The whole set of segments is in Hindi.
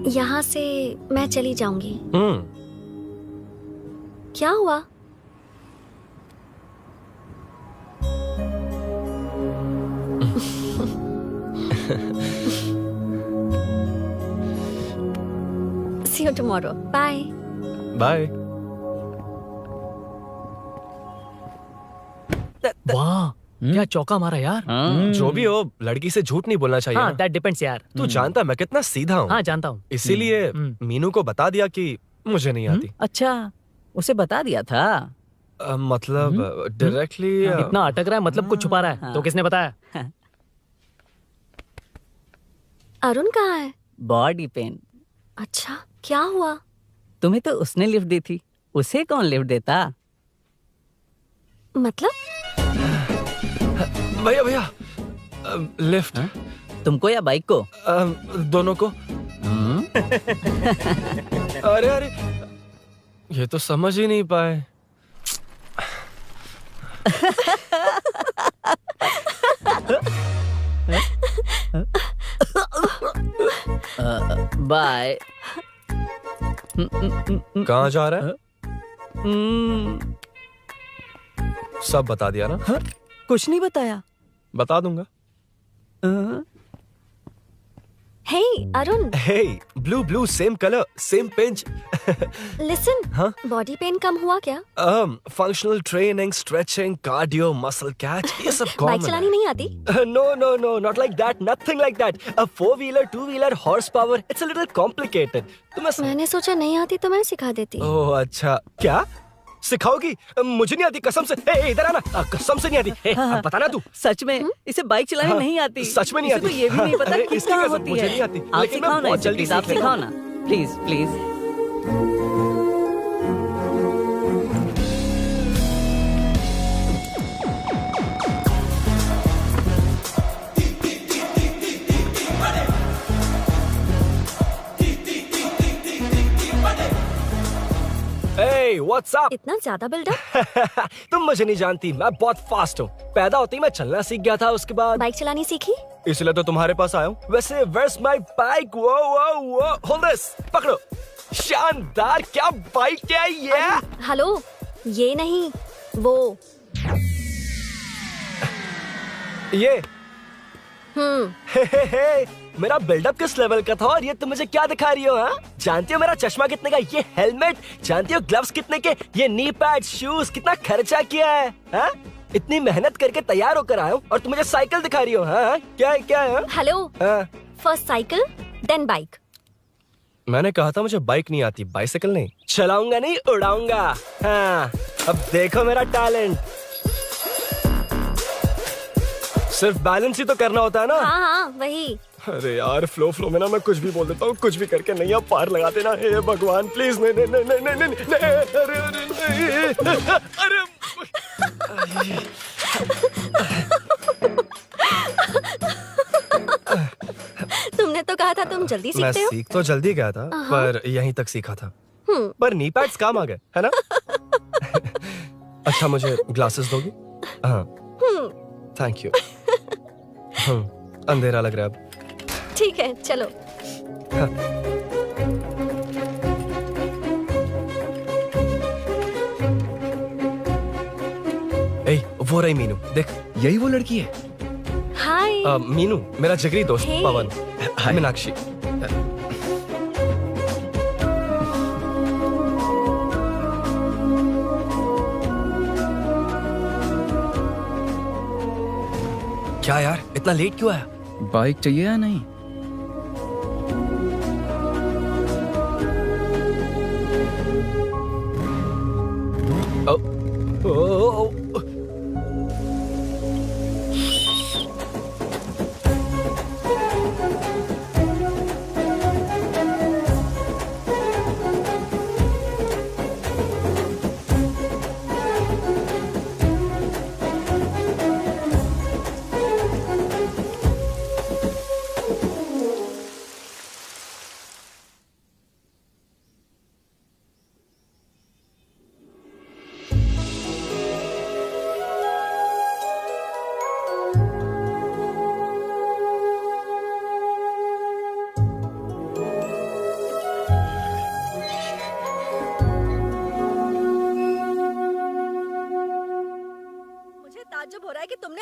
यहाँ से मैं चली जाऊंगी। क्या हुआ? See you tomorrow. Bye. Bye. वाह, क्या चौका मारा यार। जो भी हो, लड़की से झूठ नहीं बोलना चाहिए हाँ, ना। दैट डिपेंड्स यार। तू जानता मैं कितना सीधा हूँ। हाँ, जानता हूँ। इसीलिए मीनू को बता दिया कि मुझे नहीं आती। अच्छा, उसे बता दिया था। मतलब डायरेक्टली इतना अटक रहा है, मतलब कुछ छुपा रहा है। तो किसने बताया? अरुण कहाँ है? Body pain. अच्छा, क्या हुआ? तुम्हें तो उसने लिफ्ट दी थी, उसे कौन लिफ्ट देता? मतलब? भैया भैया, लिफ्ट। तुमको या बाइक को? दोनों को। अरे अरे, ये तो समझ ही नहीं पाए। बाय। कहाँ जा रहा है? सब बता दिया ना? कुछ नहीं बताया। बता दूंगा। Hey, Arun. Hey, blue, same color, same pinch. Listen. हाँ? Body pain कम हुआ क्या? Functional training, stretching, cardio, muscle catch, ये सब कॉमन बाइक चलानी नहीं आती? No, not like that, nothing like that. A 4-wheeler, 2-wheeler, horsepower, it's a little complicated. मैंने सोचा नहीं आती तो मैं सिखा देती। ओह अच्छा, क्या सिखाओगी? मुझे नहीं आती कसम से। इधर आना, कसम से नहीं आती। बता ना तू। सच में इसे बाइक चलानी नहीं आती। सच में नहीं इसे आती। तो ये भी नहीं पता कि इसकी कहाँ कसम होती मुझे है। नहीं आती, आप लेकिन मैं सिखाओ ना बहुत इसे, जल्दी प्लीज आप सीख सिखाओ ना, please please. Hey, what's up? इतना ज्यादा बिल्डअप? तुम मुझे नहीं जानती, मैं बहुत फास्ट हूँ। पैदा होते ही मैं चलना सीख गया था, उसके बाद बाइक चलानी सीखी? इसलिए तो तुम्हारे पास आया हूँ। वैसे where's my bike? वो hold this, पकड़ो। शानदार, क्या बाइक है ये? हेलो, ये नहीं, वो। ये हे, मेरा बिल्डअप किस लेवल का था और ये तुम मुझे क्या दिखा रही हो? हाँ, जानती हो मेरा चश्मा कितने का, ये हेलमेट, जानती हो ग्लव्स कितने के, ये नी पैड, शूज, कितना खर्चा किया है? हाँ? इतनी मेहनत करके तैयार होकर आया हूँ और तुम मुझे साइकिल दिखा रही हो? हाँ? क्या है? हेलो, हाँ? First cycle then bike. मैंने कहा था मुझे बाइक नहीं आती, बाइसाइकिल नहीं। चलाऊंगा नहीं, उड़ाऊंगा। हाँ, अब देखो मेरा टैलेंट। सिर्फ बैलेंस ही तो करना होता है ना? हाँ, वही। अरे यार, फ्लो में ना मैं कुछ भी बोल देता हूँ, कुछ भी करके नहीं, आप पार लगा देना। हे भगवान प्लीज, नहीं, अरे तुमने तो कहा था तुम जल्दी मैं सीखते हो। सीख तो जल्दी गया था, पर यहीं तक सीखा था। पर नी पैड्स काम आ गए, है ना? अच्छा, मुझे ग्लासेस दोगी? हाँ, थैंक यू। अंधेरा लग रहा है अब। ठीक है, चलो। वो रही मीनू, देख। यही वो लड़की है? हाय। मीनू, मेरा जिगरी दोस्त Hey. पवन। मीनाक्षी। क्या यार, इतना लेट क्यों आया? बाइक चाहिए या नहीं? ओ,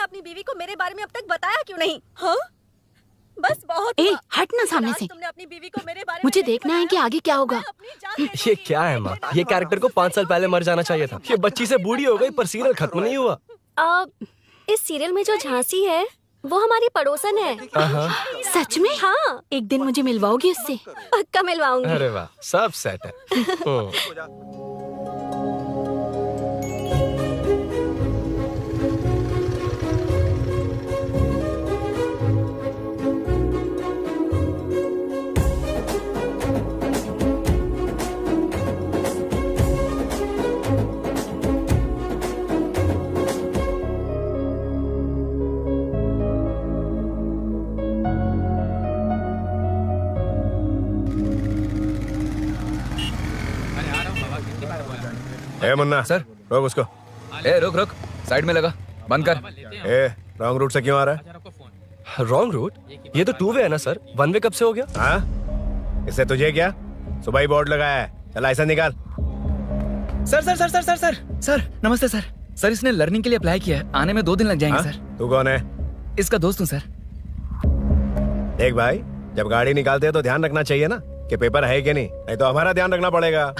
अपनी बीवी को मेरे बारे में अब तक बताया क्यों नहीं? हाँ? बस बहुत ए, हुआ। हट ना सामने आज से। तुमने अपनी बीवी को मेरे बारे में मुझे नहीं देखना है कि बताया। आगे क्या होगा। मैं अपनी जान देने ये को क्या है माँ? ये कैरेक्टर को 5 साल पहले मर जाना चाहिए था। ये बच्ची से बूढ़ी हो गई पर सीरियल खत्म नहीं हुआ। इस सीरियल में जो झांसी है वो हमारी पड़ोसन है। सच में? हाँ, एक दिन मुझे मिलवाओगी उससे? पक्का मिलवाऊंगी। अरे वाह, सब सेट है। ए मुन्ना सर। रोक उसको। ए रुक रुक, साइड में लगा, बंद कर। ए रॉन्ग रूट से क्यों आ रहा है? Wrong route? ये तो 2 वे है ना सर, 1 वे कब से हो गया? हाँ, इससे तुझे क्या? सुबह ही बोर्ड लगाया है, चल लाइसेंस निकाल। Sir sir sir sir sir sir sir नमस्ते सर। सर इसने लर्निंग के लिए अप्लाई किया है, आने में 2 दिन लग जाएंगे हाँ? सर। तू कौन है? इसका दोस्त हूँ सर। देख भाई, जब गाड़ी निकालते हैं तो ध्यान रखना चाहिए ना कि पेपर है कि नहीं तो हमारा ध्यान रखना पड़ेगा।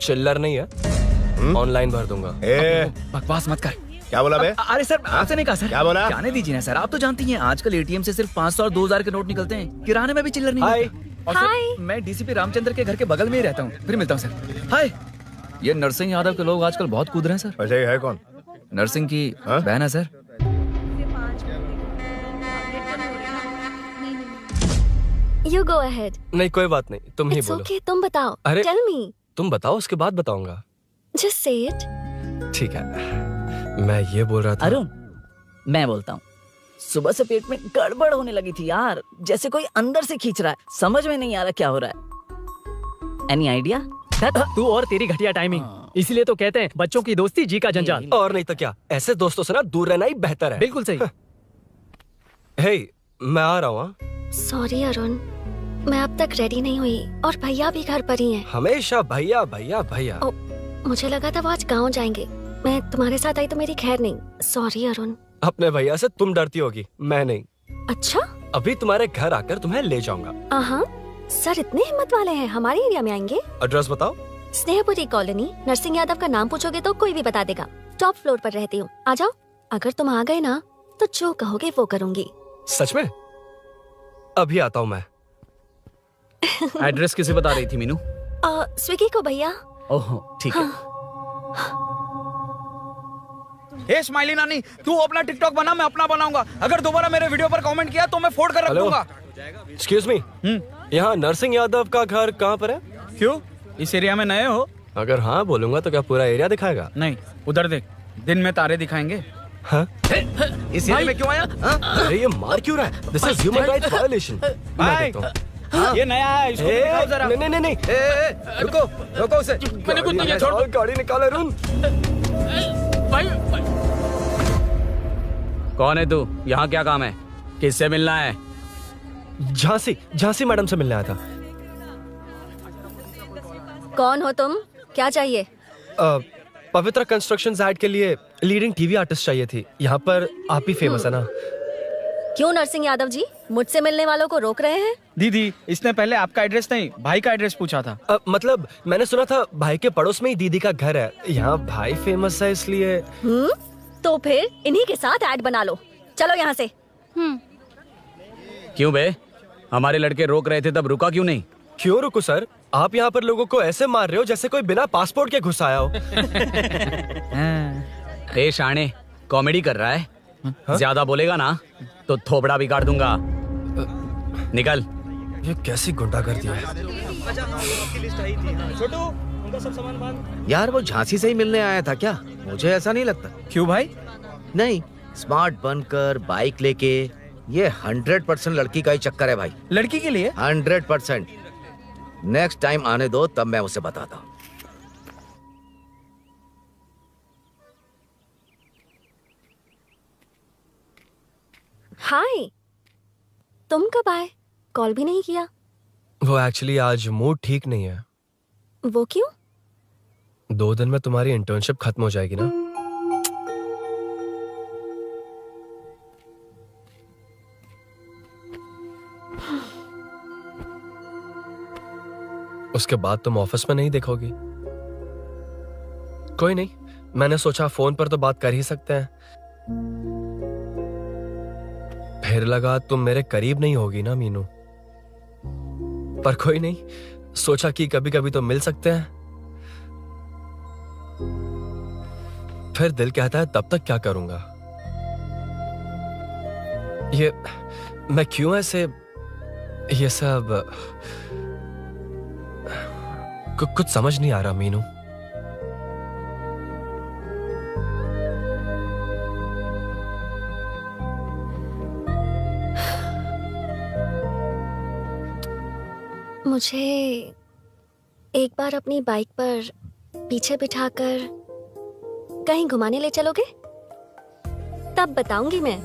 चिल्लर नहीं है, ऑनलाइन भर दूंगा। ए बकवास मत कर। क्या बोला बे? अरे सर आपसे नहीं कहा सर। क्या बोला? जाने दीजिए ना सर, आप तो जानती हैं आजकल एटीएम से सिर्फ 500 और 2000 के नोट निकलते हैं, किराने में भी चिल्लर नहीं हाय। मिलता। और सर, मैं डीसीपी रामचंद्र के घर के बगल में ही रहता हूँ, फिर मिलता हूँ सर। हाय। ये नरसिंह यादव के लोग आजकल बहुत कूद रहे हैं सर। वैसे ये है कौन? नरसिंह की हाँ? बहन है सर। You go ahead. नहीं कोई बात नहीं, तुम ही It's बोलो। okay, तुम बताओ। अरे- Tell me. तुम बताओ, उसके बाद बताऊंगा। Just say it. ठीक है, मैं ये बोल रहा था। अरुण, मैं बोलता हूँ, सुबह से पेट में गड़बड़ होने लगी थी यार, जैसे कोई अंदर से खींच रहा है, समझ में नहीं आ रहा क्या हो रहा है। Any idea? तू और तेरी घटिया टाइमिंग, इसलिए तो कहते हैं बच्चों की दोस्ती जी का जंजाल। और नहीं तो क्या, ऐसे दोस्तों से ना दूर रहना ही बेहतर है। बिल्कुल सही। हे, मैं आ रहा हूँ। Sorry अरुण, मैं अब तक रेडी नहीं हुई और भैया भी घर पर ही हैं। हमेशा भैया भैया भैया। ओ, मुझे लगा था वो आज गाँव जाएंगे। मैं तुम्हारे साथ आई तो मेरी खैर नहीं। सॉरी अरुण। अपने भैया से तुम डरती होगी, मैं नहीं। अच्छा? अभी तुम्हारे घर आकर तुम्हें ले जाऊंगा। हाँ, सर इतने हिम्मत वाले हैं, हमारे एरिया में आएंगे। एड्रेस बताओ। स्नेहपुरी कॉलोनी, नरसिंह यादव का नाम पूछोगे तो कोई भी बता देगा। टॉप फ्लोर पर रहती हूँ, आ जाओ। अगर तुम आ गए ना तो जो कहोगे वो करूँगी। सच में? अभी आता हूँ मैं। एड्रेस किसे बता रही थी मीनू? स्विगी को भैया। ओहो ठीक है। हे स्माइली नानी, तू अपना टिकटॉक बना, मैं अपना बनाऊंगा। अगर दोबारा मेरे वीडियो पर कमेंट किया तो मैं फोड़ कर रख हेलो। दूंगा। एक्सक्यूज मी, यहाँ नरसिंह यादव का घर कहाँ पर है? क्यों, इस एरिया में नए हो? अगर हाँ बोलूंगा तो क्या पूरा एरिया दिखाएगा? नहीं, उधर देख, दिन में तारे दिखाएंगे। हाँ? इस एरिया में क्यों आया? अरे ये मार क्यों रहा है? This is human rights violation. भाई, ये नया है, इसको भी दिखाओ जरा। नहीं नहीं नहीं, रुको रुको उसे। मैंने कुछ नहीं किया, छोड़। गाड़ी निकाल अरुण। कौन है तू? यहाँ क्या काम है? किससे मिलना है? झांसी मैडम से मिलने आया था। कौन हो तुम? क्या चाहिए? पवित्रा कंस्ट्रक्शंस ऐड के लिए लीडिंग टीवी आर्टिस्ट चाहिए थी। यहाँ पर आप ही फेमस है ना? क्यों नरसिंह यादव जी मुझसे मिलने वालों को रोक रहे हैं? दीदी, इसने पहले आपका एड्रेस नहीं, भाई का एड्रेस पूछा था। मतलब मैंने सुना था भाई के पड़ोस में ही दीदी का घर है। यहाँ भाई फेमस है इसलिए। तो फिर इन्हीं के साथ ऐड बना लो। चलो यहाँ से। क्यों बे? हमारे लड़के रोक रहे थे तब रुका क्यों नहीं? क्यों रुको सर? आप यहाँ पर लोगों को ऐसे मार रहे हो जैसे कोई बिना पासपोर्ट के घुस आया हो। ए शाणे, कॉमेडी कर रहा है? ज्यादा बोलेगा ना तो थोबड़ा भी काट दूंगा। निकल। ये कैसी गुंडागर्दी है? छोटू, उनका सब सामान बांध। यार वो झांसी से ही मिलने आया था क्या? मुझे ऐसा नहीं लगता। क्यों भाई? नहीं, स्मार्ट बनकर बाइक लेके, ये 100% लड़की का ही चक्कर है भाई। लड़की के लिए? 100%। नेक्स्ट टाइम आने दो, तब मैं उसे बताता हूँ। हाय, तुम कब आए? कॉल भी नहीं किया। वो एक्चुअली आज मूड ठीक नहीं है। वो क्यों? 2 दिन में तुम्हारी इंटर्नशिप खत्म हो जाएगी ना? उसके बाद तुम ऑफिस में नहीं देखोगी। कोई नहीं, मैंने सोचा फोन पर तो बात कर ही सकते हैं। फिर लगा तुम मेरे करीब नहीं होगी ना मीनू, पर कोई नहीं, सोचा कि कभी कभी तो मिल सकते हैं। फिर दिल कहता है तब तक क्या करूंगा। ये मैं क्यों ऐसे ये सब कुछ समझ नहीं आ रहा मीनू। मुझे एक बार अपनी बाइक पर पीछे बिठाकर कहीं घुमाने ले चलोगे? तब बताऊंगी मैं।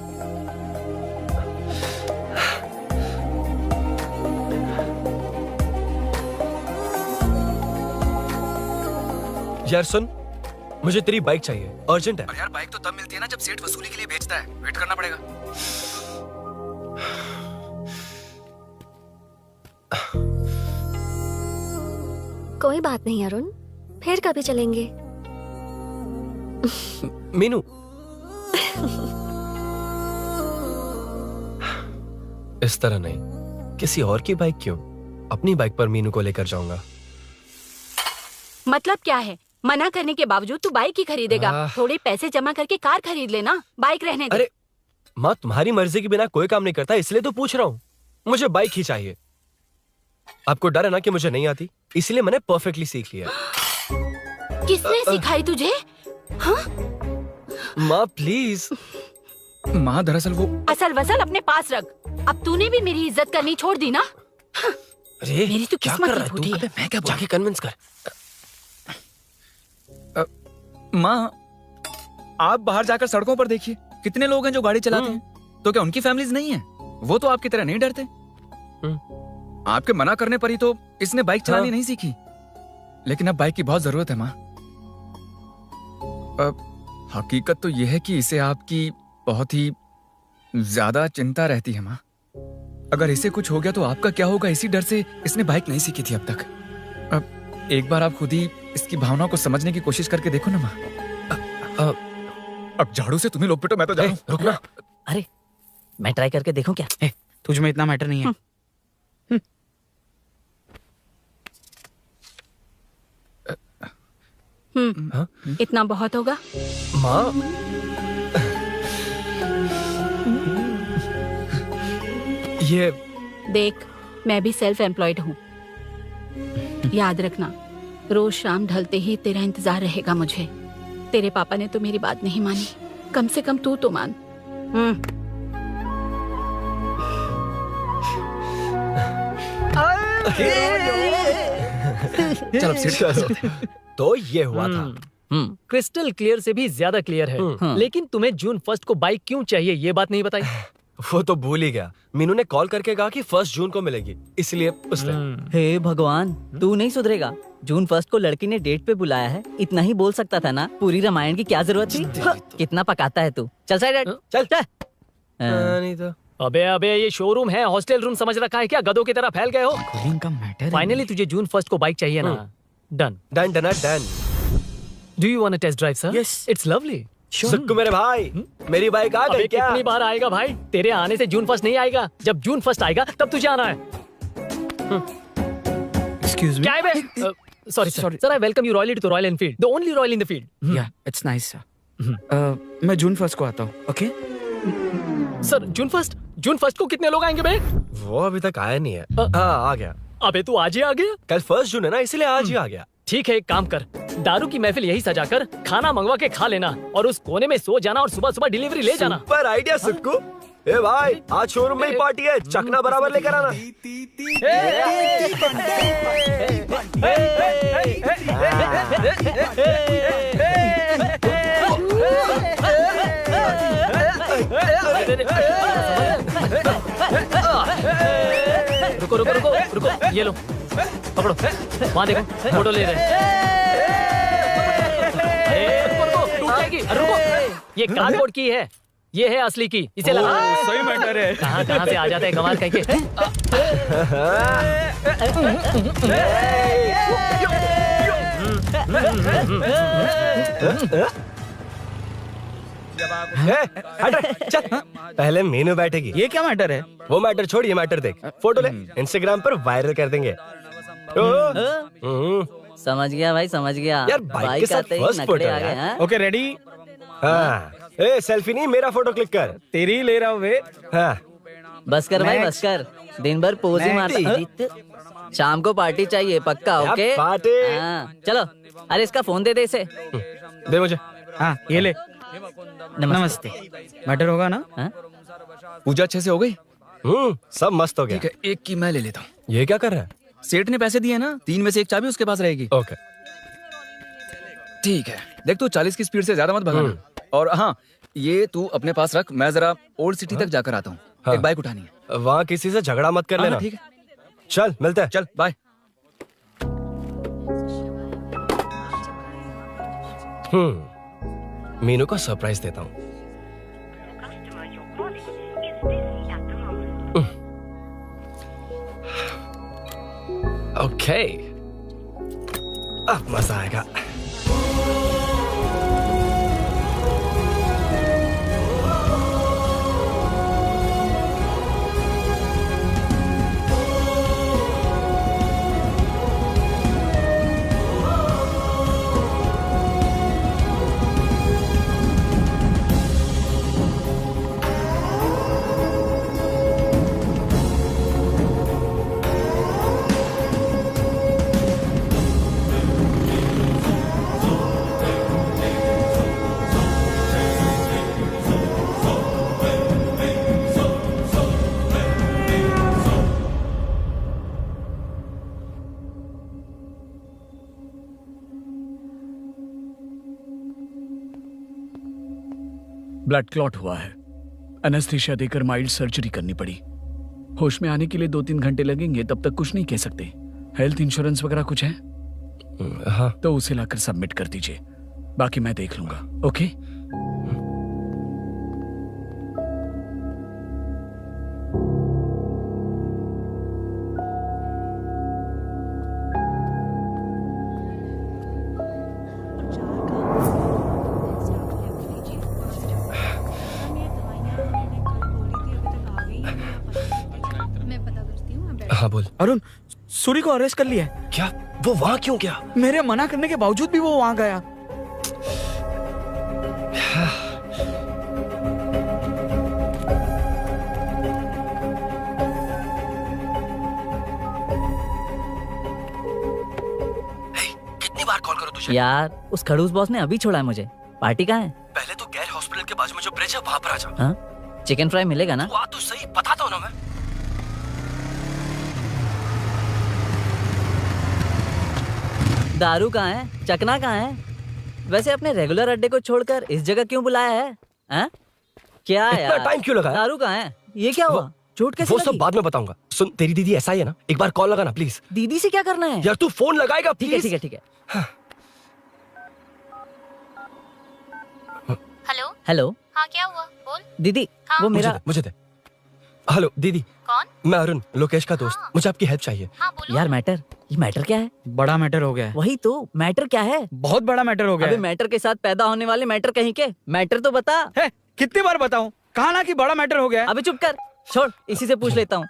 यार सुन, मुझे तेरी बाइक चाहिए, अर्जेंट है। और यार बाइक तो तब मिलती है ना जब सेठ वसूली के लिए भेजता है, वेट करना पड़ेगा। कोई बात नहीं अरुण, फिर कभी चलेंगे। मीनू इस तरह नहीं, किसी और की बाइक क्यों, अपनी बाइक पर मीनू को लेकर जाऊंगा। मतलब क्या है? मना करने के बावजूद तू बाइक ही खरीदेगा? थोड़े पैसे जमा करके कार खरीद लेना, बाइक रहने दे। अरे माँ, तुम्हारी मर्जी के बिना कोई काम नहीं करता, इसलिए तो पूछ रहा हूँ। मुझे बाइक ही चाहिए। आपको डर है ना कि मुझे नहीं आती, इसलिए मैंने परफेक्टली सीख लिया। किसने सिखाई तुझे? हाँ? माँ प्लीज। माँ दरअसल वो असल वसल अपने पास रख। अब तूने भी मेरी इज्जत करनी छोड़ दी ना। अरे मेरी तो क्या किस्मत कर ही रहा है फूटी तू? है। मैं क्या जाके कन्विंस कर। माँ, आप बाहर जाकर सड़कों पर देखिए, कितने लोग हैं जो गाड़ी चलाते हैं। तो क्या उनकी फैमिलीज नहीं है? वो तो आपकी तरह नहीं डरते। आपके मना करने पर ही तो इसने बाइक चलानी नहीं सीखी। लेकिन अब बाइक की बहुत जरूरत है माँ। हकीकत तो यह है कि इसे आपकी बहुत ही ज्यादा चिंता रहती है माँ। अगर इसे कुछ हो गया तो आपका क्या होगा, इसी डर से इसने बाइक नहीं सीखी थी अब तक। अब एक बार आप खुद ही इसकी भावना को समझने की कोशिश करके देखो ना माँ। अब झाड़ू से तुम्हें लोग पिटो, मैं तो जा रहा हूं। रुकना। अरे मैं ट्राई करके देखूं क्या? तुझ में इतना मैटर नहीं है। इतना बहुत होगा। माँ ये देख, मैं भी सेल्फ एम्प्लॉयड हूँ। याद रखना, रोज शाम ढलते ही तेरा इंतजार रहेगा मुझे। तेरे पापा ने तो मेरी बात नहीं मानी, कम से कम तू तो मान। चलो तो ये हुआ था। क्रिस्टल क्लियर से भी ज्यादा क्लियर है। लेकिन तुम्हें जून 1 को बाइक क्यों चाहिए, ये बात नहीं बताई। वो तो भूल ही गया। मीनू ने कॉल करके कहा कि 1 जून को मिलेगी, इसलिए उसने। हे भगवान, तू नहीं सुधरेगा। जून 1 को लड़की ने डेट पे बुलाया है, इतना ही बोल सकता था ना। पूरी रामायण की क्या जरूरत थी? कितना पकाता है तू। चल साइड चल चल। नहीं तो अबे ये शोरूम है, हॉस्टल रूम समझ रखा है क्या? गधों की तरह फैल गए हो। का मैटर फाइनली तुझे जून 1 को बाइक चाहिए ना? Done done done done. Do you want to test drive sir? Yes. It's lovely. Sukku मेरे भाई, मेरी बाइक आ अबे गई क्या? कितनी बार आएगा भाई? तेरे आने से जून 1 नहीं आएगा। जब जून 1 आएगा तब तुझे आना है। एक्सक्यूज क्या है बे? Sorry sir, I welcome you royally to Royal Enfield, the only royal in the field. या इट्स नाइस सर। मैं जून 1 को आता हूँ। ओके सर जून 1 को कितने लोग आएंगे बे? वो अभी तक आया नहीं है। हाँ आ गया। अबे तू आज ही आ गया? कल 1 जून है ना, इसलिए आज ही आ गया। ठीक है, एक काम कर, दारू की महफिल यही सजाकर खाना मंगवा के खा लेना और उस कोने में सो जाना और सुबह सुबह डिलीवरी ले जाना। Super idea Sukhu. ए भाई, आज शोरूम में ही पार्टी है, चकना बराबर लेकर आना। रुको रुको रुको रुको, ये लो पकड़ो, वहाँ देखो फोटो ले रहे हैं। अरे रुको, टूट जाएगी। अरे रुको, ये कार्डबोर्ड की है, ये है असली की, इसे लगा। सही मैटर है। कहाँ से आ जाते हैं कमाल कह के। चल पहले मीनू बैठेगी। ये क्या मैटर है? वो मैटर छोड़, ये मैटर देख। फोटो ले, इंस्टाग्राम पर वायरल कर देंगे। समझ गया भाई, समझ गया। यार, बाइक के साथ आते ही first नखरे photo आ गए, यार। हाँ? Okay ready? हाँ, ए सेल्फी नहीं, मेरा फोटो क्लिक कर। तेरी ले रहा हूँ वे। हाँ, बस कर भाई, बस कर। दिन भर पोज ही Next. मारता। शाम को पार्टी चाहिए पक्का, क्या ओके? पार्टी? हाँ, चलो। अरे इसका फोन दे दे इसे। दे मुझे। हाँ ये ले। नमस्ते। मैटर होगा ना? हाँ? पूजा अच्छे से हो गई? सब मस्त हो गया। ठीक है, एक की मैं ले लेता हूँ। ये क्या कर रहा है? सेठ ने पैसे दिए ना, 3 में से 1 चाबी उसके पास रहेगी। ओके। ठीक है, देख तू 40 की स्पीड से ज्यादा मत भगाना। और हाँ, ये तू अपने पास रख, मैं जरा ओल्ड सिटी तक जाकर आता हूँ। हाँ। एक बाइक उठानी है। वहाँ किसी से झगड़ा मत कर हाँ, लेना। ठीक है, चल मिलते हैं। चल बाय। मीनू को सरप्राइज देता हूँ। ओके, अब मजा आएगा। ब्लड क्लॉट हुआ है। एनेस्थीसिया देकर माइल्ड सर्जरी करनी पड़ी। होश में आने के लिए 2-3 घंटे लगेंगे, तब तक कुछ नहीं कह सकते। हेल्थ इंश्योरेंस वगैरह कुछ है? हाँ, तो उसे लाकर सबमिट कर दीजिए, बाकी मैं देख लूंगा। ओके? हाँ बोल। अरुण, सूरी को अरेस्ट कर लिया है। क्या? वो वहाँ क्यों गया? मेरे मना करने के बावजूद भी वो वहाँ गया। कितनी बार कॉल करो तुझे? यार, उस खड़ूस बॉस ने अभी छोड़ा है मुझे। पार्टी कहाँ है? पहले तो गैर हॉस्पिटल के बाजू में जो ब्रिज है वहाँ पर आ जा। हाँ? चिकन फ्राई मिलेगा ना? वहाँ तो सही बताता हूँ ना मैं। दारू कहाँ है? चकना कहाँ है? वैसे अपने रेगुलर अड्डे को छोड़कर इस जगह क्यों बुलाया है? हाँ? क्या इतना यार? टाइम क्यों लगा? दारू कहाँ है? ये क्या हुआ? चोट कैसे वो सब लगी? बाद में बताऊंगा। सुन, तेरी दीदी ऐसा ही है ना, एक बार कॉल लगाना प्लीज। दीदी से क्या करना है? यार तू फोन लगाएगा ठीक है, प्लीज? ठीक है, ठीक है। हेलो। हेलो, हाँ, क्या हुआ? बोल। दीदी, हाँ। वो मुझे मेरा दे, मुझे दे। हेलो दीदी, कौन? मैं अरुण, लोकेश का दोस्त। हाँ। मुझे आपकी हेल्प चाहिए। हाँ बोलो। यार मैटर, ये मैटर क्या है? बड़ा मैटर हो गया है। वही तो, मैटर क्या है? बहुत बड़ा मैटर हो गया अबे है। मैटर के साथ पैदा होने वाले मैटर कहीं के? मैटर तो बता। है, कितनी बार बताऊं? कहा ना कि बड़ा मैटर हो गया है। अबे चुप कर, छोड़, इसी से पूछ लेता हूँ।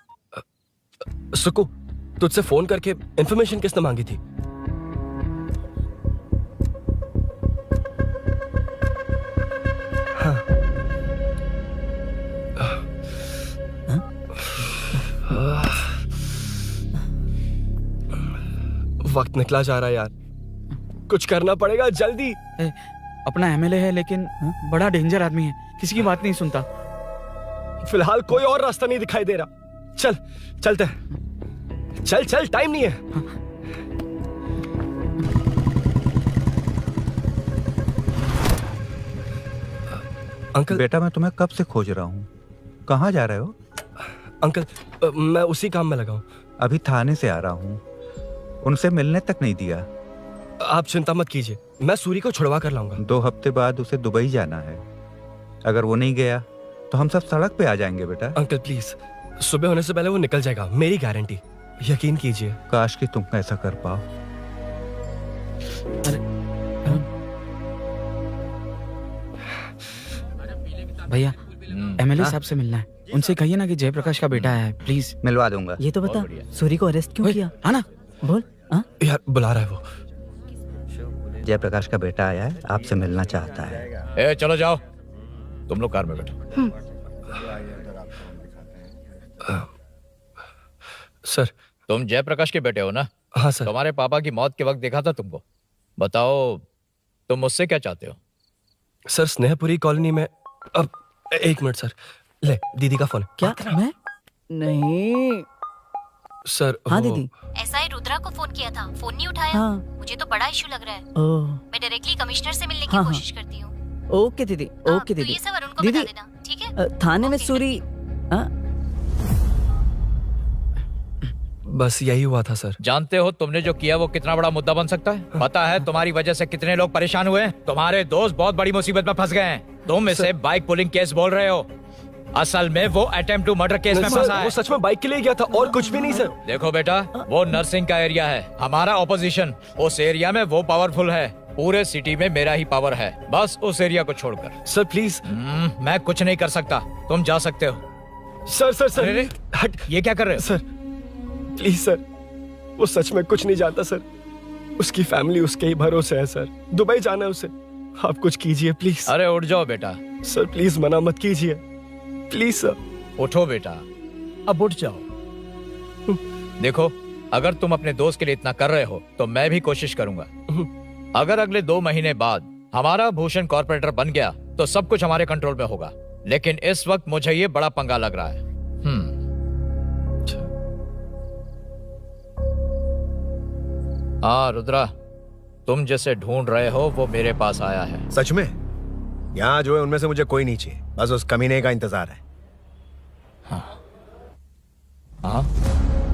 सुकू, तुझसे फोन करके इन्फॉर्मेशन किसने मांगी थी? वक्त निकला जा रहा है यार, कुछ करना पड़ेगा जल्दी। अपना एमएलए है लेकिन बड़ा डेंजर आदमी है, किसी की बात नहीं सुनता। फिलहाल कोई और रास्ता नहीं दिखाई दे रहा। चल चलते हैं, चल चल, टाइम नहीं है। अंकल। बेटा, मैं तुम्हें कब से खोज रहा हूँ। कहाँ जा रहे हो? अंकल, मैं उसी काम में लगा हूँ। अभी थाने से आ रहा हूँ, उनसे मिलने तक नहीं दिया। आप चिंता मत कीजिए, मैं सूरी को छुड़वा कर लाऊंगा। 2 हफ्ते बाद उसे दुबई जाना है। अगर वो नहीं गया तो हम सब सड़क पे आ जाएंगे बेटा। अंकल प्लीज, सुबह होने से पहले वो निकल जाएगा, मेरी गारंटी। यकीन कीजिए। काश कि तुम ऐसा कर पाओ। भैया एमएलए साहब से मिलना है, उनसे कहिए ना कि जयप्रकाश का बेटा है, प्लीज। मिलवा दूंगा। ये तो बता, सूरी को अरेस्ट क्यों किया? आना। बोल। हाँ? यार बुला रहा है वो। जयप्रकाश का बेटा आया है, आपसे मिलना चाहता है। ए चलो जाओ, तुम लोग कार में बैठो। सर। तुम जयप्रकाश के बेटे हो ना? हाँ सर। तुम्हारे पापा की मौत के वक्त देखा था तुमको। बताओ तुम मुझसे क्या चाहते हो? सर स्नेहपुरी कॉलोनी में। अब एक मिनट सर, ले दीदी का फोन। क्या? मैं नहीं सर। हाँ दीदी। एसआई रुद्रा को फोन किया था, फोन नहीं उठाया। हाँ। मुझे तो बड़ा इशू लग रहा है। ओह मैं डायरेक्टली कमिश्नर से मिलने की हाँ, कोशिश करती हूँ। ओके दीदी, ओके तो दीदी। ये सब अरुण को दीदी, बता देना, ठीक है? थाने में ओके, सूरी। हाँ? बस यही हुआ था सर। जानते हो तुमने जो किया वो कितना बड़ा मुद्दा बन सकता है? पता है तुम्हारी वजह से कितने लोग परेशान हुए हैं? तुम्हारे दोस्त बहुत बड़ी मुसीबत में फंस गए हैं। तुम इसे बाइक पुलिंग केस बोल रहे हो, असल में वो अटेम्प्ट टू मर्डर केस में फंसा है। वो सच में बाइक के लिए गया था और कुछ भी नहीं सर। देखो बेटा, वो नर्सिंग का एरिया है, हमारा ऑपोजिशन उस एरिया में वो पावरफुल है। पूरे सिटी में मेरा ही पावर है, बस उस एरिया को छोड़कर। Sir please. मैं कुछ नहीं कर सकता, तुम जा सकते हो। सर सर सर अरे, हट। ये क्या कर रहे हो? सर प्लीज सर, वो सच में कुछ नहीं जानता सर। उसकी फैमिली उसके ही भरोसे है सर। दुबई जाना है उसे। आप कुछ कीजिए प्लीज। अरे उठ जाओ बेटा। सर प्लीज मना मत कीजिए प्लीज सर। उठो बेटा, अब उठ जाओ। देखो, अगर तुम अपने दोस्त के लिए इतना कर रहे हो तो मैं भी कोशिश करूंगा। अगर अगले 2 महीने बाद हमारा भूषण कॉर्पोरेटर बन गया तो सब कुछ हमारे कंट्रोल में होगा, लेकिन इस वक्त मुझे ये बड़ा पंगा लग रहा है। हाँ रुद्रा, तुम जिसे ढूंढ रहे हो वो मेरे पास आया है। सच में? यहाँ जो है उनमें से मुझे कोई नहीं चाहिए, बस उस कमीने का इंतजार है। हाँ?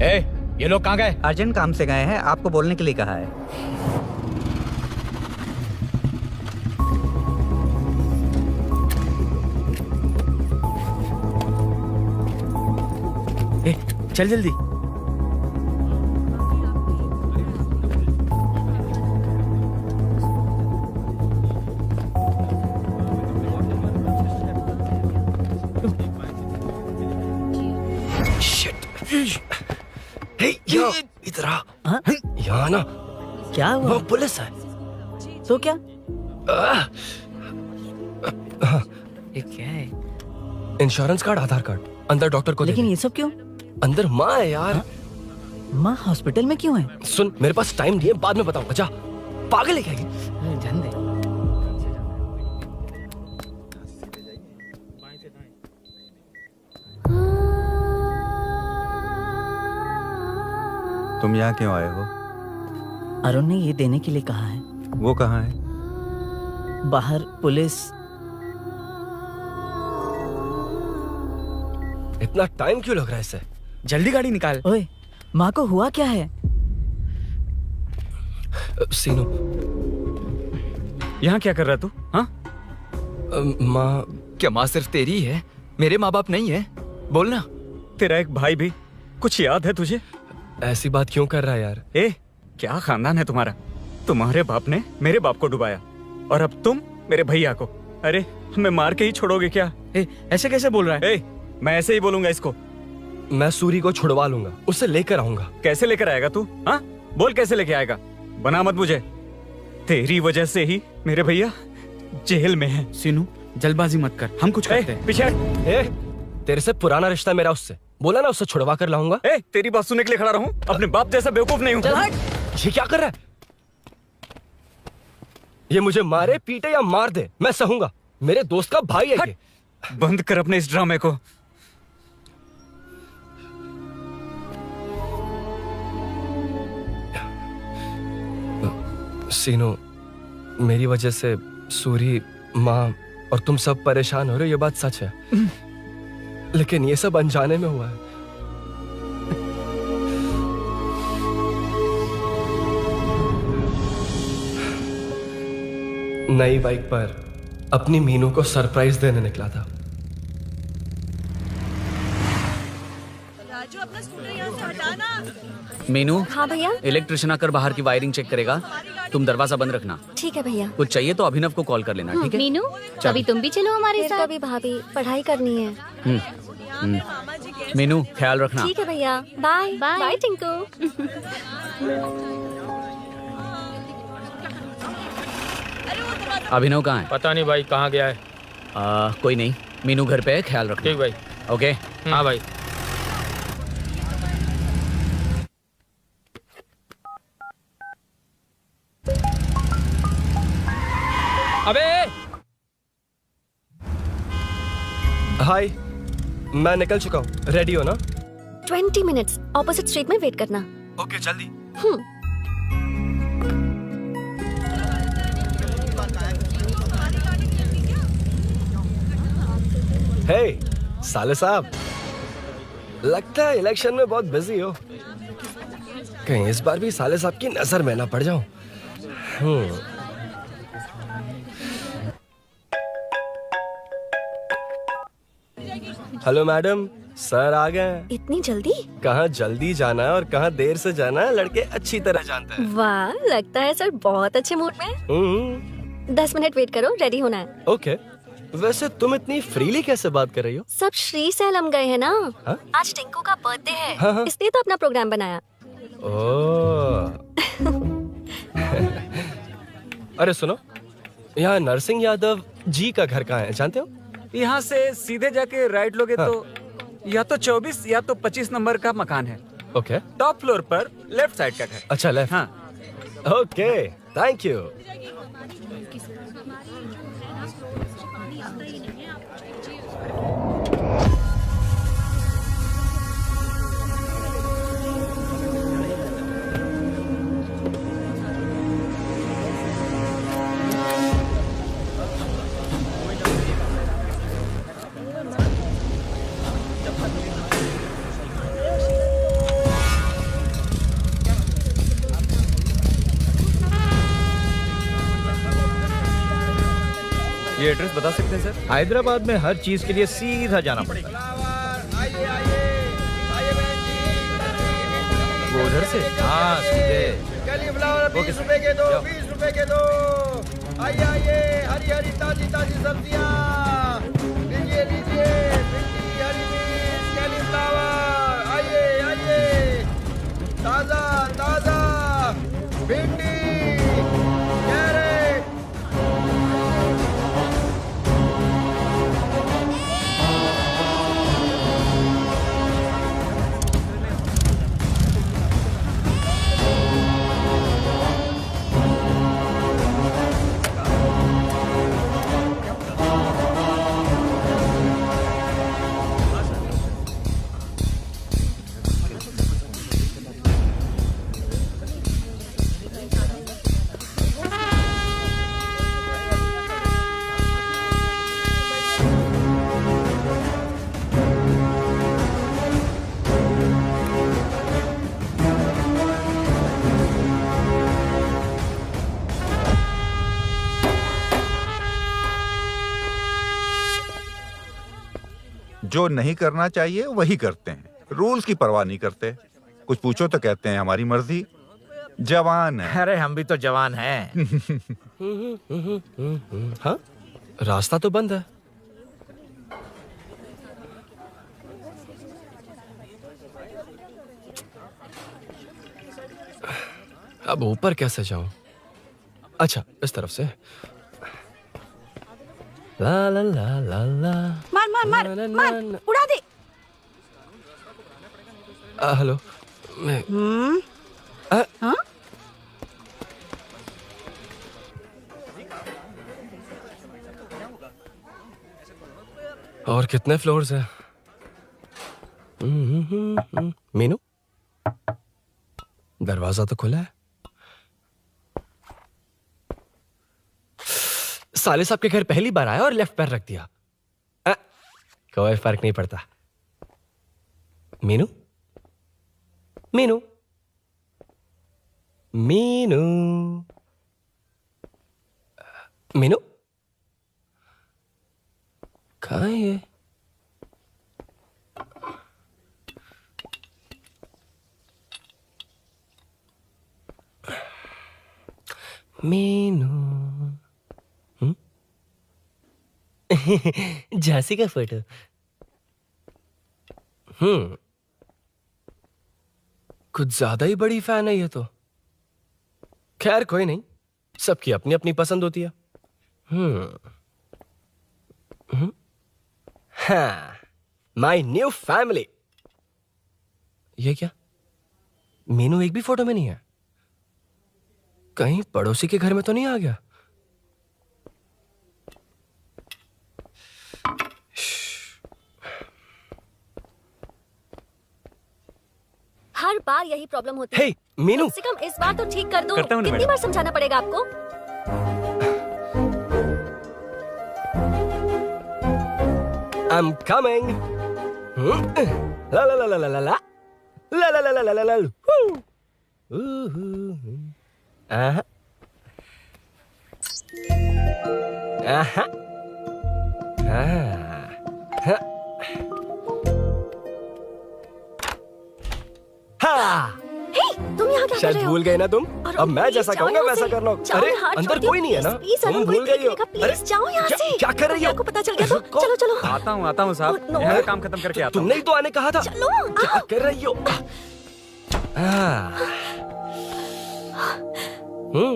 ए, ये लोग कहाँ गए? अर्जेंट काम से गए हैं, आपको बोलने के लिए कहा है। ए, चल जल्दी। इधर आ। हाँ? यहाँ ना क्या हुआ? वो पुलिस है। तो क्या? ये क्या है? इंश्योरेंस कार्ड, आधार कार्ड, अंदर डॉक्टर को लेकिन दे ये सब क्यों? दे। अंदर माँ है यार। माँ हॉस्पिटल में क्यों है? सुन, मेरे पास टाइम नहीं है, बाद में बताऊंगा। जा, पागल है क्या ये? जान दे। तुम यहाँ क्यों आए हो? अरुण ने ये देने के लिए कहा है। वो कहाँ है? बाहर पुलिस। इतना टाइम क्यों लग रहा है इसे? जल्दी गाड़ी निकाल। ओए, माँ को हुआ क्या है? सीनू, यहाँ क्या कर रहा तू? हाँ? माँ। क्या माँ सिर्फ तेरी है? मेरे माँ बाप नहीं है? बोलना। तेरा एक भाई भी। कुछ याद है तुझे? ऐसी बात क्यों कर रहा है यार? ए, क्या खानदान है तुम्हारा? तुम्हारे बाप ने मेरे बाप को डुबाया और अब तुम मेरे भैया को। अरे हमें मार के ही छोड़ोगे क्या? ए, ऐसे कैसे बोल रहा है? ए, मैं ऐसे ही बोलूंगा इसको। मैं सूरी को छुड़वा लूंगा, उसे लेकर आऊंगा। कैसे लेकर आएगा तू? हाँ, बोल कैसे लेके आएगा? बना मत मुझे। तेरी वजह से ही मेरे भैया जेल में है। सीनू, जल्दबाजी मत कर, हम कुछ करते हैं। पीछे। तेरे से पुराना रिश्ता मेरा उससे। बोला ना उससे छुड़वा कर लाऊंगा। ए, तेरी बात सुनने के लिए खड़ा रहूं? अपने बाप जैसा बेवकूफ नहीं हूं। ये क्या कर रहा है? ये मुझे मारे, पीटे या मार दे, मैं सहूंगा। मेरे दोस्त का भाई है ये। बंद कर अपने इस ड्रामे को। सीनू, मेरी वजह से सूरी, माँ और तुम सब परेशान हो रहे हो, ये बात सच है। लेकिन ये सब अनजाने में हुआ है। नई बाइक पर अपनी मीनू को सरप्राइज देने निकला था। राजू, अपना स्कूटर यहाँ से हटाना। मीनू, हाँ भैया। इलेक्ट्रिशियन आकर बाहर की वायरिंग चेक करेगा। तुम दरवाजा बंद रखना। ठीक है भैया। कुछ चाहिए तो अभिनव को कॉल कर लेना, ठीक है? मीनू, कभी तुम भी चलो हमारे फिर साथ। कभी भाभी, पढ़ाई करनी है। मीनू, ख्याल रखना। ठीक है भैया, बाय बाय। बाय टिंकू। अभिनव कहाँ है? पता नहीं भाई कहाँ गया है। कोई नहीं, मीनू घर पे है, ख्याल रखना। ठीक भाई। ओके। हाँ भाई। अबे हाय, मैं निकल चुका हूँ। रेडी हो ना? 20 मिनट्स ऑपोजिट स्ट्रीट में वेट करना। ओके, जल्दी। हे साले साहब, लगता है इलेक्शन में बहुत बिजी हो। कहीं इस बार भी साले साहब की नजर में ना पड़ जाऊं। हेलो मैडम, सर आ गए। इतनी जल्दी? कहाँ जल्दी जाना है और कहाँ देर से जाना है लड़के अच्छी तरह जानते हैं। वाह, लगता है सर बहुत अच्छे मूड में हैं। 10 मिनट वेट करो, रेडी होना है। ओके। वैसे तुम इतनी फ्रीली कैसे बात कर रही हो? सब श्री सैलम गए हैं ना। हाँ? आज टिंकू का बर्थडे है, हाँ, हाँ। इसलिए तो अपना प्रोग्राम बनाया। ओह। अरे सुनो, यहाँ नरसिंह यादव जी का घर कहाँ है जानते हो? यहाँ से सीधे जाके राइट लोगे तो या तो 24 या तो 25 नंबर का मकान है। ओके। टॉप फ्लोर पर लेफ्ट साइड का घर। अच्छा, लेफ्ट। हाँ। Okay, thank you. ये एड्रेस बता सकते हैं सर? हैदराबाद में हर चीज के लिए सीधा जाना पड़ता है। वो उधर से? हाँ, सीधे। 20 रुपए के दो, 20 रुपए के दो। आइए आइए, हरी हरी ताजी ताजी सब्जियाँ लीजिए लीजिए। भिंडी, हरी मिर्च, कैलीफ्लावर, आइए आइए, ताजा ताजा भिंडी, कैरेट। जो नहीं करना चाहिए वही करते हैं, रूल्स की परवाह नहीं करते। कुछ पूछो तो कहते हैं हमारी मर्जी। जवान है। अरे हम भी तो जवान हैं। हाँ, रास्ता तो बंद है। अब ऊपर कैसे जाऊं? अच्छा, इस तरफ से। ला ला ला ला ला। मार मार मार मार, उड़ा दे। हेलो, मैं हाँ? और कितने फ्लोर्स हैं? मीनू, दरवाजा तो खुला है। साले साहब के घर पहली बार आया और लेफ्ट पैर रख दिया। कोई फर्क नहीं पड़ता। मीनू, मीनू, मीनू, मीनू, कहाँ है ये? मीनू झांसी का फोटो। कुछ ज्यादा ही बड़ी फैन है ये तो। खैर कोई नहीं, सबकी अपनी अपनी पसंद होती है। हाँ, माई न्यू फैमिली। ये क्या, मीनू एक भी फोटो में नहीं है? कहीं पड़ोसी के घर में तो नहीं आ गया? हर बार यही प्रॉब्लम होती है। हे मीनू, कम से कम इस बार तो ठीक कर दो। करता हूँ ना कितनी मैडम। बार समझाना पड़ेगा आपको? I'm coming. La la la la la la la la la la la la la la. Aha. Aha. Ah. हाँ, तुम यहाँ क्या कर शायद रहे हो? भूल गए ना तुम। अरुण, अब मैं please जैसा जाओ कहूंगा यहाँ वैसा से। करना। जाओ, अरे हाथ अंदर छोड़ कोई नहीं है दो, ना? please, तुम अरुण, भूल कोई गई हो। देखेगा, please, जाओ यहाँ से। क्या कर रही हो? आपको पता चल गया तो रुको। चलो चलो। आता हूँ साहब। no. यहाँ का काम खत्म करके आता हूँ। तुमने ही तो आने कहा था। चलो, क्या कर रही हो? Oh no.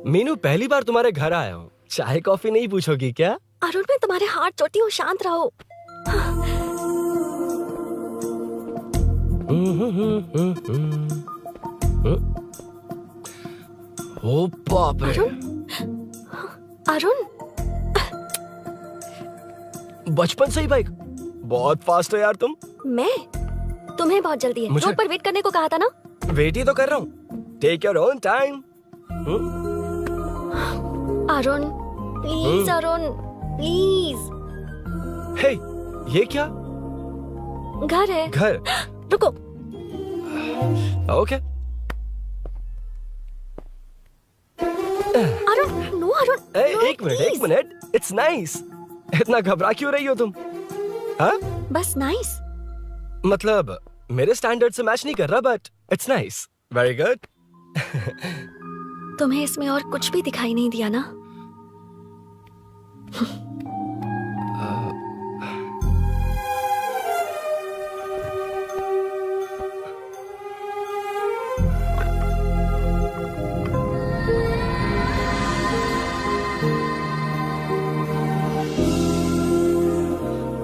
मीनू, पहली बार तुम्हारे घर आया हूँ। चाय कॉफी नहीं पूछोगी क्या? अरुण, मैं तुम्हारे हाथ जोड़ती हूँ, शांत रहो। ओ बाप रे। अरुण, बचपन से ही बाइक। बहुत फास्ट है यार तुम। मैं तुम्हें बहुत जल्दी है। मुझे- रोड पर वेट करने को कहा था ना? वेट ही तो कर रहा हूँ। Take your own time. Arun please, Arun please. Hey, ये क्या? घर है। घर? रुको। Okay. Arun, no Arun, no, एक मिनट, please. एक मिनट। It's nice. इतना घबरा क्यों रही हो तुम? हाँ? बस नाइस। मतलब मेरे स्टैंडर्ड से मैच नहीं कर रहा, but it's nice. Very good. तुम्हें इसमें और कुछ भी दिखाई नहीं दिया ना?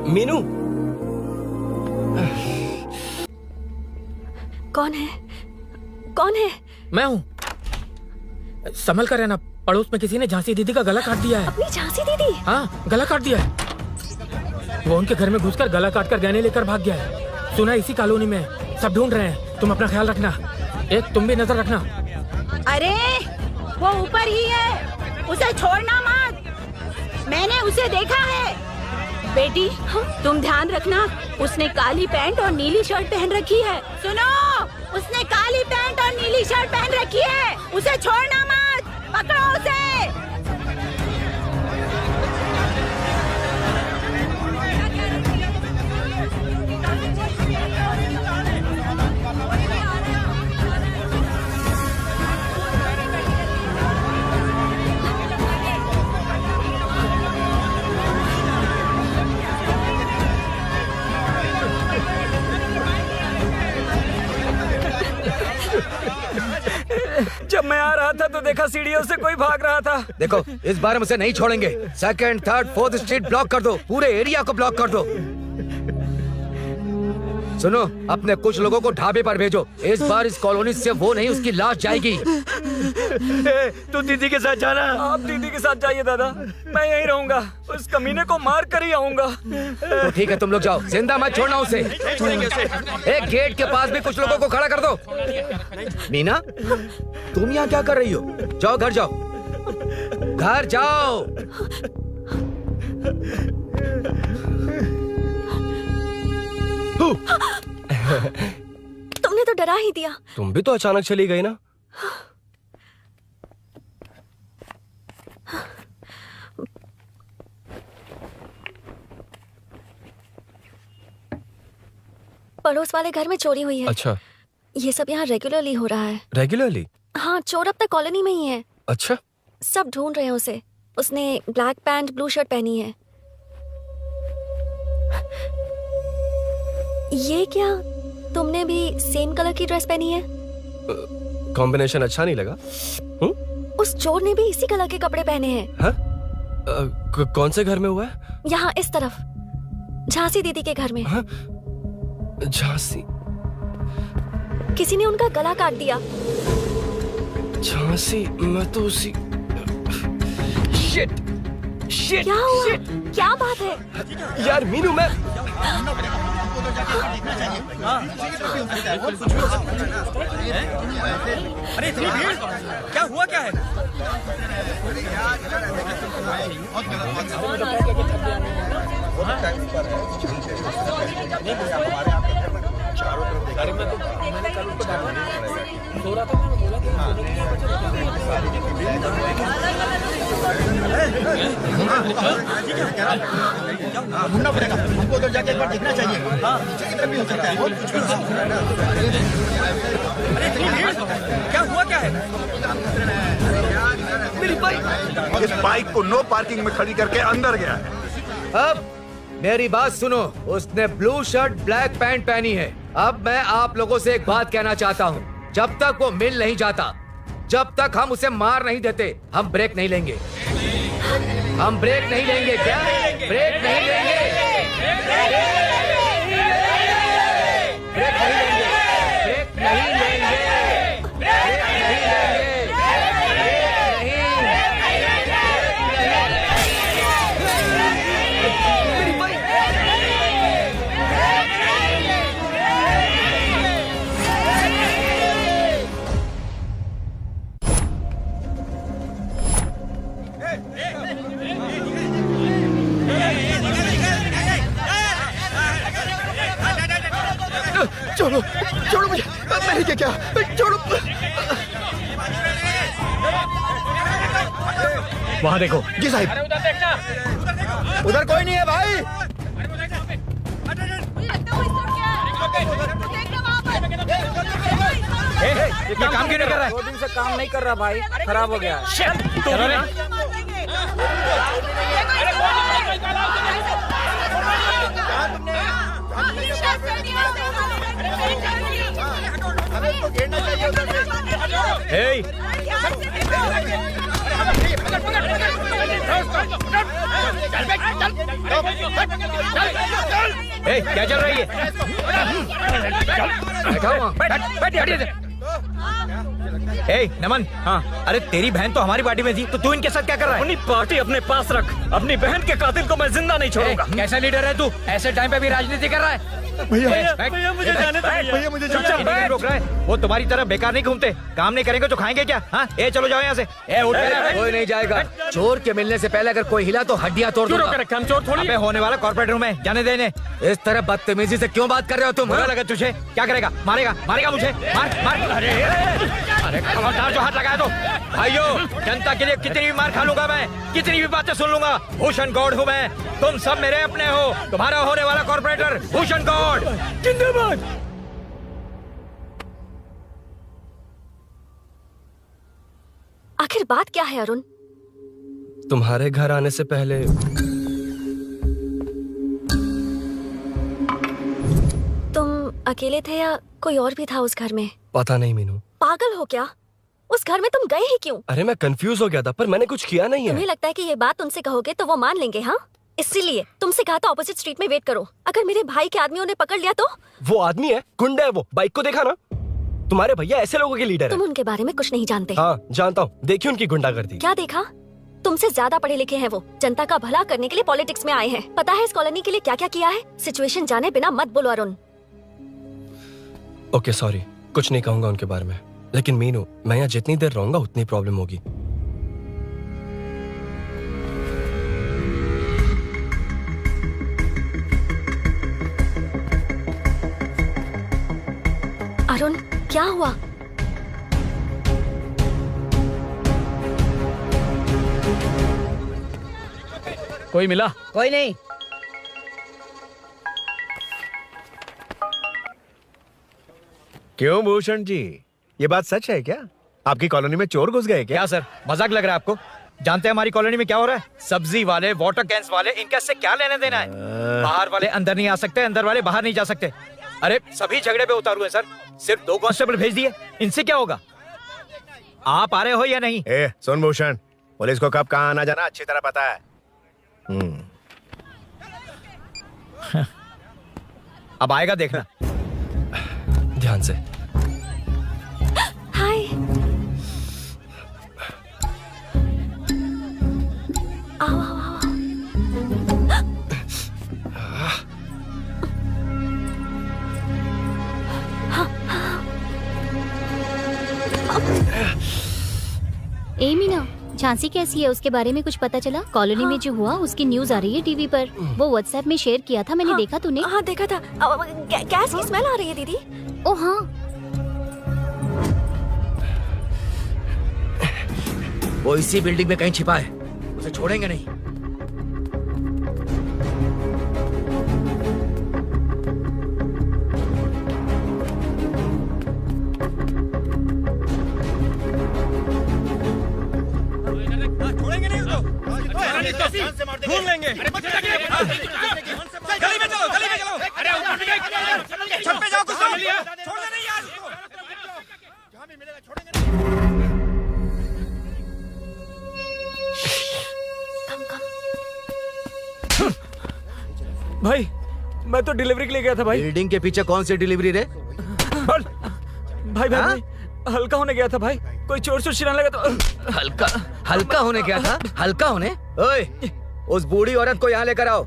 मीनू, कौन है? कौन है? मैं हूँ। संभल कर रहना, पड़ोस में किसी ने झांसी दीदी का गला काट दिया है। अपनी झांसी दीदी? हाँ, गला काट दिया है। वो उनके घर में घुसकर गला काट कर गहने लेकर भाग गया है। सुना इसी कॉलोनी में, सब ढूंढ रहे हैं। तुम अपना ख्याल रखना। एक तुम भी नजर रखना। अरे वो ऊपर ही है, उसे छोड़ना मत। मैंने उसे देखा है। बेटी, तुम ध्यान रखना, उसने काली पैंट और नीली शर्ट पहन रखी है। सुनो, उसने काली पैंट और नीली शर्ट पहन रखी है। उसे छोड़ना मत, पकड़ो उसे। जब मैं आ रहा था तो देखा सीढ़ियों से कोई भाग रहा था। देखो, इस बार हम उसे नहीं छोड़ेंगे। Second, third, fourth street block कर दो, पूरे एरिया को ब्लॉक कर दो। सुनो, अपने कुछ लोगों को ढाबे पर भेजो। इस बार इस कॉलोनी से वो नहीं, उसकी लाश जाएगी। तू दीदी के साथ जाना। आप दीदी के साथ जाइए दादा, मैं यहीं रहूंगा। उस कमीने को मार कर ही आऊंगा। तो ठीक है, तुम लोग जाओ, जिंदा मत छोड़ना उसे। एक गेट के पास भी कुछ लोगों को खड़ा कर दो। मीना, तुम यहाँ क्या कर रही हो? जाओ घर जाओ, घर जाओ। तुमने तो डरा ही दिया। तुम भी तो अचानक चली गई ना। पड़ोस वाले घर में चोरी हुई है। अच्छा, ये सब यहाँ रेगुलरली हो रहा है। रेगुलरली? हाँ, चोर अब तक कॉलोनी में ही है। अच्छा, सब ढूंढ रहे हैं उसे। उसने ब्लैक पैंट ब्लू शर्ट पहनी है। ये क्या, तुमने भी सेम कलर की ड्रेस पहनी है? कॉम्बिनेशन अच्छा नहीं लगा? उस चोर ने भी इसी कलर के कपड़े पहने हैं। हाँ? कौन से घर में हुआ है? यहाँ इस तरफ, झांसी दीदी के घर में। हाँ? झांसी? किसी ने उनका गला काट दिया। झांसी? मैं तो उसी... शिट! शिट! क्या हुआ? शिट! क्या बात है? यार मीनू, मैं... अरे इतनी भीड़, क्या हुआ क्या है? ढूंढना पड़ेगा हमको, उधर जाके एक बार देखना चाहिए। हाँ, इधर भी हो सकता है। क्या हुआ क्या है? मेरी बाइक, इस बाइक को नो पार्किंग में खड़ी करके अंदर गया है। अब मेरी बात सुनो, उसने ब्लू शर्ट ब्लैक पैंट पहनी है। अब मैं आप लोगों से एक बात कहना चाहता हूँ, जब तक वो मिल नहीं जाता, जब तक हम उसे मार नहीं देते, हम ब्रेक नहीं लेंगे। हम ब्रेक नहीं लेंगे। क्या ब्रेक नहीं लेंगे? ब्रेक नहीं लेंगे। ब्रेक नहीं लेंगे। ब्रेक नहीं लेंगे। छोड़ो, छोड़ो मुझे, मैंने क्या क्या, छोड़ो। वहाँ देखो। जी साहब। उधर कोई नहीं है भाई। ये काम क्यों नहीं कर रहा है? 2 दिन से काम नहीं कर रहा भाई, खराब हो गया। चलो रे। क्या चल रही है? नमन, हाँ, अरे तेरी बहन तो हमारी पार्टी में थी, तो तू इनके साथ क्या कर रहा है? अपनी पार्टी अपने पास रख, अपनी बहन के कातिल को मैं जिंदा नहीं छोड़ूंगा। कैसा लीडर है तू? ऐसे टाइम पे भी राजनीति कर रहा है? भैया मुझे जाने दो भैया, मुझे नहीं रोक रहा है। वो तुम्हारी तरह बेकार नहीं घूमते, काम नहीं करेंगे तो खाएंगे क्या? हाँ, ए चलो जाओ यहाँ से। ए उठ के। कोई नहीं जाएगा। चोर के मिलने से पहले अगर कोई हिला तो हड्डियां तोड़ दूंगा। हम चोर थोड़ी। अबे होने वाला कॉर्पोरेट रूम है, जाने देने। इस तरह बदतमीजी से क्यों बात कर रहे हो तुम? बुरा लगा तुझे? क्या करेगा? मारेगा? मारेगा मुझे? मार मार। अरे खबरदार जो हाथ लगाया तो। भाइयों, जनता के लिए कितनी भी मार खा लूंगा मैं, कितनी भी बातें सुन लूंगा। भूषण गौड़ हूँ मैं, तुम सब मेरे अपने हो। तुम्हारा होने वाला कॉर्पोरेटर भूषण गौड़ जिंदाबाद। आखिर बात क्या है अरुण? तुम्हारे घर आने से पहले तुम अकेले थे या कोई और भी था उस घर में? पता नहीं मीनू। पागल हो क्या? उस घर में तुम गए ही क्यों? अरे मैं कंफ्यूज हो गया था, पर मैंने कुछ किया नहीं है। तुम्हें लगता है कि ये बात उनसे कहोगे तो वो मान लेंगे? हाँ, इसीलिए तुमसे कहा था ऑपोजिट स्ट्रीट में वेट करो। अगर मेरे भाई के आदमियों ने पकड़ लिया तो? वो आदमी है, गुंडा है वो। बाइक को देखा ना? तुम्हारे भैया ऐसे लोगों के लीडर तुम है। उनके बारे में कुछ नहीं जानते। हाँ जानता हूँ, देखी उनकी गुंडागर्दी। क्या देखा? तुमसे ज्यादा पढ़े लिखे हैं वो, जनता का भला करने के लिए पॉलिटिक्स में आए हैं। पता है इस कॉलोनी के लिए क्या क्या किया है? सिचुएशन जाने बिना मत बोलो अरुण। ओके सॉरी, कुछ नहीं कहूंगा उनके बारे में। लेकिन मीनू, मैं यहाँ जितनी देर रहूंगा उतनी प्रॉब्लम होगी। अरुण, क्या हुआ? कोई मिला? कोई नहीं। क्यों भूषण जी, ये बात सच है क्या? आपकी कॉलोनी में चोर घुस गए क्या सर, मजाक लग रहा है आपको? जानते हैं हमारी कॉलोनी में क्या हो रहा है? सब्जी वाले, वाटर कैंस वाले, इनका इससे क्या लेने देना है? बाहर वाले अंदर नहीं आ सकते, अंदर वाले बाहर नहीं जा सकते। अरे सभी झगड़े पे उतारू है सर, सिर्फ 2 कांस्टेबल भेज दिए, इनसे क्या होगा? आप आ रहे हो या नहीं? सुन भूषण, पुलिस को कब कहाँ आना जाना अच्छी तरह पता है। अब आएगा देखना। ध्यान से। हाय। आओ आओ आओ। ए मीना, झांसी कैसी है? उसके बारे में कुछ पता चला? कॉलोनी में जो हुआ उसकी न्यूज आ रही है टीवी पर। वो व्हाट्सएप में शेयर किया था, मैंने देखा। तूने? हाँ देखा था। गैस की स्मेल आ रही है दीदी। ओ हाँ, वो इसी बिल्डिंग में कहीं छिपा है, उसे छोड़ेंगे नहीं। छोड़ेंगे नहीं उसको। ढूंढ लेंगे। गली में चलो, गली में चलो। अरे छत पे जाओ, कुछ छोड़ दे नहीं यार उसको। जहाँ भी मिलेगा छोड़ेंगे नहीं। भाई मैं तो डिलीवरी के लिए गया था भाई। बिल्डिंग के पीछे कौन सी डिलीवरी रे? भाई भाई हल्का होने गया था भाई, कोई चोर चोर चिल्लाने लगा तो। हल्का होने गया था? हल्का होने? ओए, उस बूढ़ी औरत को यहाँ लेकर आओ।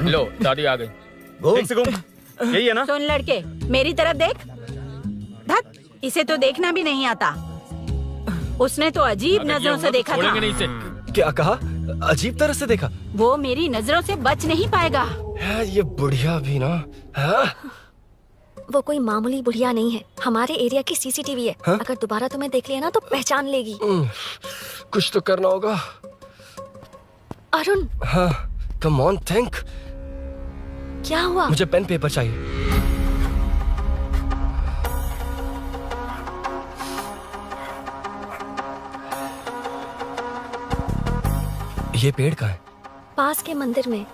लो दादी आ गई। घूम से घूम। यही है ना? सुन लड़के, मेरी तरफ देख। धत, इसे तो देखना भी नहीं आता। उसने तो अजीब नजरों से देखा था। छोड़ेंगे नहीं इसे। क्या कहा? अजीब तरह से देखा? वो मेरी नजरों से बच नहीं पाएगा। ये बुढ़िया भी ना। हाँ? वो कोई मामूली बुढ़िया नहीं है, हमारे एरिया की सीसीटीवी है। हाँ? अगर दोबारा तुम्हें देख लिया ना तो पहचान लेगी। कुछ तो करना होगा। अरुण। हाँ, कम ऑन थिंक। क्या हुआ? मुझे पेन पेपर चाहिए। ये पेड़ का है? पास के मंदिर में।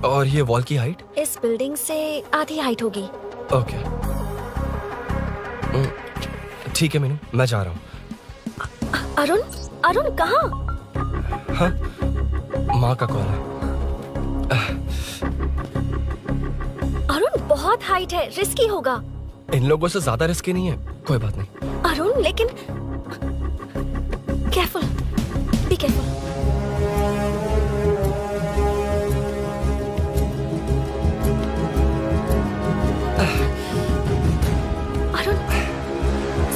और ये वॉल की हाइट? इस बिल्डिंग से आधी हाइट होगी। ओके ठीक है मीनू, मैं जा रहा हूँ। अरुण, अरुण कहाँ? हाँ, माँ का कॉल है। अरुण बहुत हाइट है, रिस्की होगा। इन लोगों से ज्यादा रिस्की नहीं है, कोई बात नहीं। अरुण लेकिन केयरफुल, बी केयरफुल। अरुण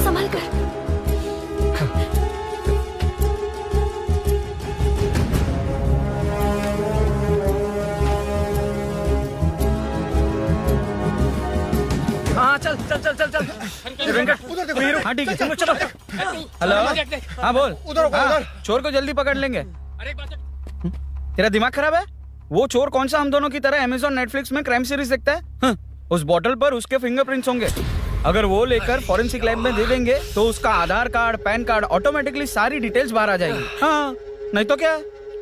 संभल कर। हाँ चल चल चल चल चल। उधर देखो हीरो। हाँ ठीक है, चलो चलो। हेलो, हाँ बोल। उधर उधर। चोर को जल्दी पकड़ लेंगे। तेरा दिमाग खराब है? वो चोर कौन सा हम दोनों की तरह अमेज़न नेटफ्लिक्स में क्राइम सीरीज देखता है? हाँ, उस बॉटल पर उसके फिंगरप्रिंट्स होंगे। अगर वो लेकर फॉरेंसिक लैब में दे देंगे तो उसका आधार कार्ड, पैन कार्ड, ऑटोमेटिकली सारी डिटेल्स बाहर आ जाएगी। हाँ, नहीं तो क्या,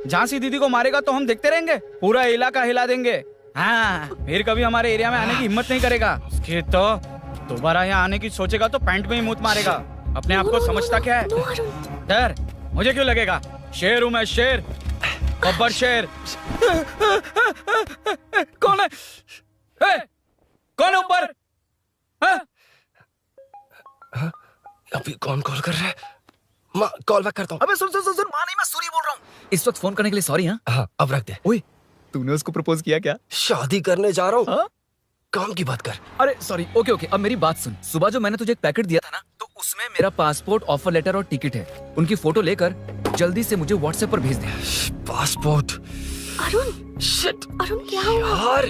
झांसी दीदी को मारेगा तो हम देखते रहेंगे, पूरा इलाका हिला देंगे। हाँ, फिर कभी हमारे एरिया में आने की हिम्मत नहीं करेगा। उसके तो दोबारा यहाँ आने की सोचेगा तो पैंट में ही मूत मारेगा। अपने आप को समझता क्या है? डर मुझे क्यों लगेगा? शेर हूँ मैं, शेर, गब्बर शेर। कौन है? कौन है ऊपर? अभी कौन कॉल कर रहा है? माँ कॉल बैक करता हूँ। अबे सुन सुन सुन, माँ नहीं, मैं सूरी बोल रहा हूँ। इस वक्त फोन करने के लिए सॉरी। हाँ अब रख दे। ओए, तूने उसको प्रपोज किया क्या? शादी करने जा रहा हूँ। काम की बात कर। अरे सॉरी, ओके ओके, अब मेरी बात सुन। सुबह जो मैंने तुझे एक पैकेट दिया था ना, तो उसमें मेरा पासपोर्ट, ऑफर लेटर और टिकट है। उनकी फोटो लेकर जल्दी से मुझे व्हाट्सएप पर भेज दे। पासपोर्ट? अरुण शिट, अरुण क्या हुआ? यार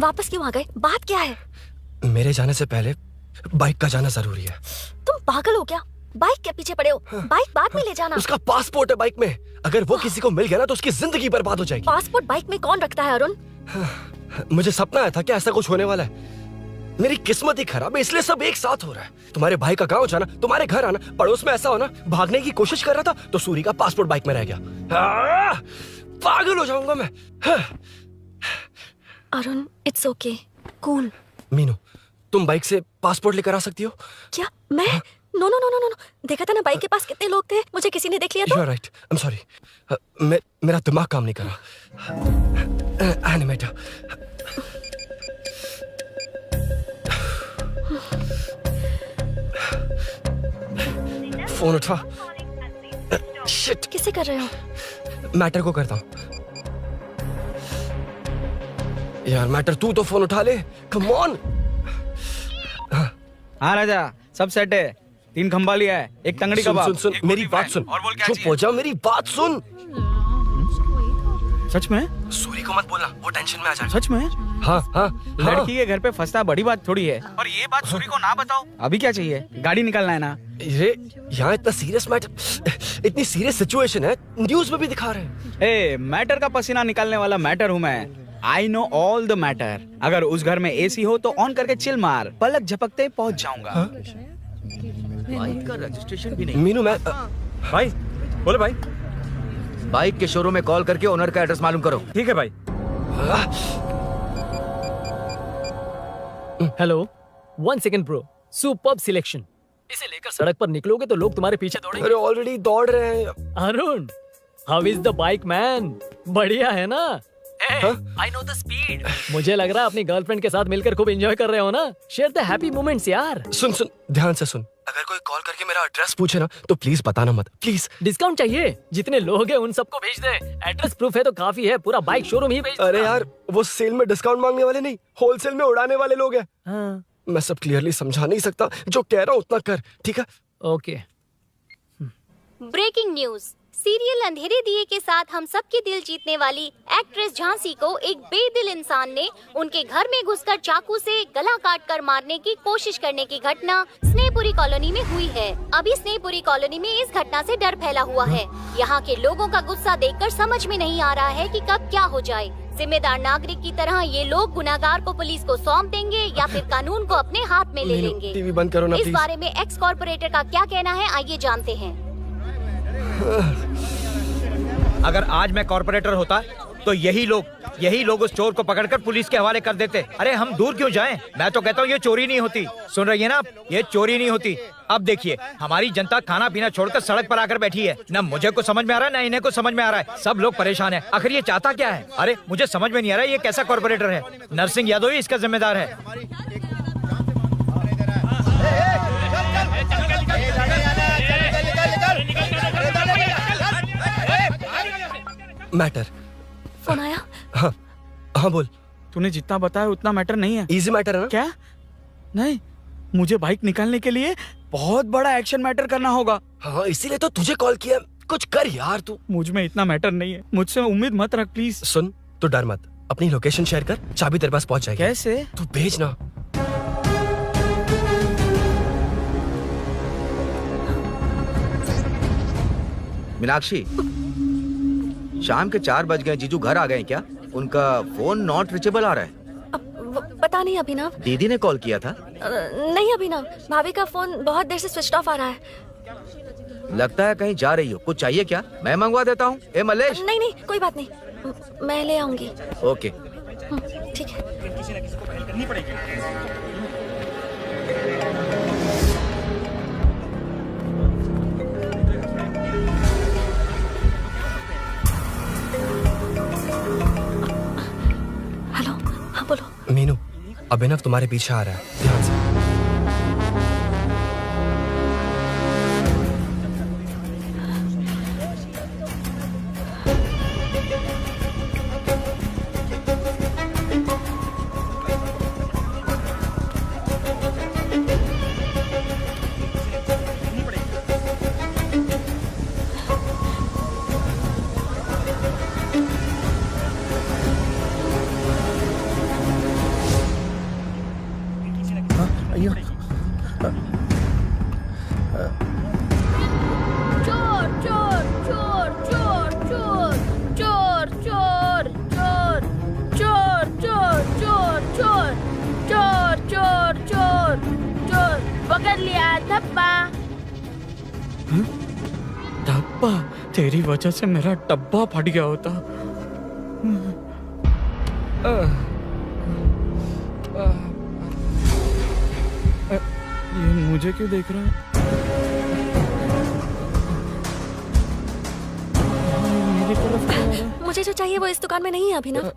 वापस क्यों आ गए? बात क्या है? मेरे जाने से पहले बाइक का जाना जरूरी है। तुम पागल हो क्या? बाइक के पीछे पड़े हो? बाइक बाद में ले जाना। उसका पासपोर्ट है बाइक में, अगर वो किसी को मिल गया ना तो उसकी जिंदगी बर्बाद हो जाएगी। पासपोर्ट बाइक में कौन रखता है अरुण? मुझे सपना आया था कि ऐसा कुछ होने वाला है। मेरी किस्मत ही खराब है, इसलिए सब एक साथ हो रहा है। तुम्हारे भाई का गांव जाना, तुम्हारे घर आना, पड़ोस में ऐसा होना। भागने की कोशिश कर रहा था तो सूरी का पासपोर्ट बाइक में रह गया। पागल हो जाऊंगा मैं। Arun, it's okay, cool. Meenu, तुम बाइक से पासपोर्ट लेकर आ सकती हो? क्या मैं? No no no no no, देखा था ना बाइक के पास कितने लोग थे, मुझे किसी ने देख लिया तो। You are right. I'm sorry. मेरा दिमाग काम नहीं कर रहा। एनिमेटर। फोन उठा। शिट। किसे कर रहे हो? मैटर को करता हूँ। यार मैटर, तू तो फोन उठा ले। Come on. हाँ राजा, सब सेट है। 3 खंबा लिया है, एक तंगड़ी सुन कबाब। सुन सुन, मेरी बात सुन। चुप हो जा, मेरी बात सुन। सच में? सूरी को मत बोलना, वो टेंशन में आ जाएगा। सच में? हाँ हाँ। लड़की के घर पे फंसना बड़ी बात थोड़ी है। और ये बात सूरी को ना बताओ। अभी क्या चाहिए? गाड़ी निकालना है ना? ये यहाँ इतना सीरियस मैटर, इतनी सीरियस सिचुएशन है, न्यूज में भी दिखा रहे हैं। ए, मैटर का पसीना निकालने वाला मैटर हूँ मैं। I know all the matter. अगर उस घर में एसी हो तो ऑन करके चिल मार, पलक झपकते पहुंच जाऊंगा। बाइक का रजिस्ट्रेशन भी नहीं। मीनू, मैं भाई बोले भाई। बाइक के शोरूम में कॉल करके ओनर का एड्रेस मालूम करो। ठीक है भाई। Hello, 1 second bro. Superb selection. इसे लेकर सड़क पर निकलोगे तो लोग तुम्हारे पीछे दौड़ेंगे। अरे ऑलरेडी दौड़ रहे हैं। Arun, how is the bike man? बढ़िया है ना? I know the speed. मुझे लग रहा है अपनी गर्लफ्रेंड के साथ मिलकर खूब एंजॉय कर रहे हो ना? शेयर द हैप्पी मोमेंट्स यार। सुन सुन, ध्यान से सुन। अगर कोई कॉल करके मेरा एड्रेस पूछे ना तो प्लीज बताना मत, प्लीज। डिस्काउंट चाहिए? जितने लोग हैं उन सबको भेज दे। एड्रेस प्रूफ है तो काफी है, पूरा बाइक शोरूम ही भेज। अरे यार, वो सेल में डिस्काउंट मांगने वाले नहीं, होलसेल में उड़ाने वाले लोग हैं। हाँ। मैं सब क्लियरली समझा नहीं सकता, जो कह रहा हूँ उतना कर, ठीक है? ओके। Breaking news. सीरियल अंधेरे दिए के साथ हम सबके दिल जीतने वाली एक्ट्रेस झांसी को एक बेदिल इंसान ने उनके घर में घुसकर चाकू से गला काटकर मारने की कोशिश करने की घटना स्नेहपुरी कॉलोनी में हुई है। अभी स्नेहपुरी कॉलोनी में इस घटना से डर फैला हुआ है। यहाँ के लोगों का गुस्सा देखकर समझ में नहीं आ रहा है कि कब क्या हो जाए। जिम्मेदार नागरिक की तरह ये लोग गुनाहगार को पुलिस को सौंप देंगे या फिर कानून को अपने हाथ में ले लेंगे। टीवी बंद करो ना इस प्लीज। बारे में एक्स कॉर्पोरेटर का क्या कहना है, आइए जानते हैं। अगर आज मैं कॉर्पोरेटर होता तो यही लोग उस चोर को पकड़कर पुलिस के हवाले कर देते। अरे हम दूर क्यों जाएं? मैं तो कहता हूँ ये चोरी नहीं होती। सुन रही है ना आप? ये चोरी नहीं होती। अब देखिए, हमारी जनता खाना पीना छोड़कर सड़क पर आकर बैठी है। ना मुझे कुछ समझ में आ रहा है, ना इन्हें कुछ समझ में आ रहा है। सब लोग परेशान हैं। आखिर ये चाहता क्या है? अरे मुझे समझ में नहीं आ रहा है, ये कैसा कॉर्पोरेटर है? नरसिंह यादव ही इसका जिम्मेदार है। मैटर। फोन आया? हाँ हाँ, बोल। तूने जितना बताया उतना मैटर नहीं है। इजी मैटर है ना? क्या? नहीं, मुझे बाइक निकालने के लिए बहुत बड़ा एक्शन मैटर करना होगा। हाँ, इसीलिए तो तुझे कॉल किया। कुछ कर यार तू। मुझ में इतना मैटर नहीं है, मुझसे उम्मीद मत रख प्लीज। सुन, तू डर मत, अपनी लोकेशन शेयर कर, चाबी तेरे पास पहुंच जाएगी। कैसे? तू भेज ना। मीनाक्षी, शाम के 4 बज गए, जीजू घर आ गए क्या? उनका फोन नॉट रिचेबल आ रहा है। पता नहीं अभिनव। दीदी ने कॉल किया था? नहीं अभिनव, भाभी का फोन बहुत देर से स्विच ऑफ आ रहा है। लगता है कहीं जा रही हो। कुछ चाहिए क्या? मैं मंगवा देता हूँ। ए मलेश। नहीं नहीं, कोई बात नहीं, मैं ले आऊंगी। ओके, ठीक है। हेलो, हाँ बोलो। मीनू, अभिनव तुम्हारे पीछे आ रहा है, ध्यान से। अयो चोर चोर चोर चोर चोर चोर चोर चोर चोर चोर चोर चोर चोर चोर चोर पकड़ लिया धप्पा। डब्बा, तेरी वजह से मेरा डब्बा फट गया होता। ये मुझे क्यों देख रहा है? मेरी तरफ क्यों आ रहा है? मुझे जो चाहिए वो इस दुकान में नहीं है अभिनव।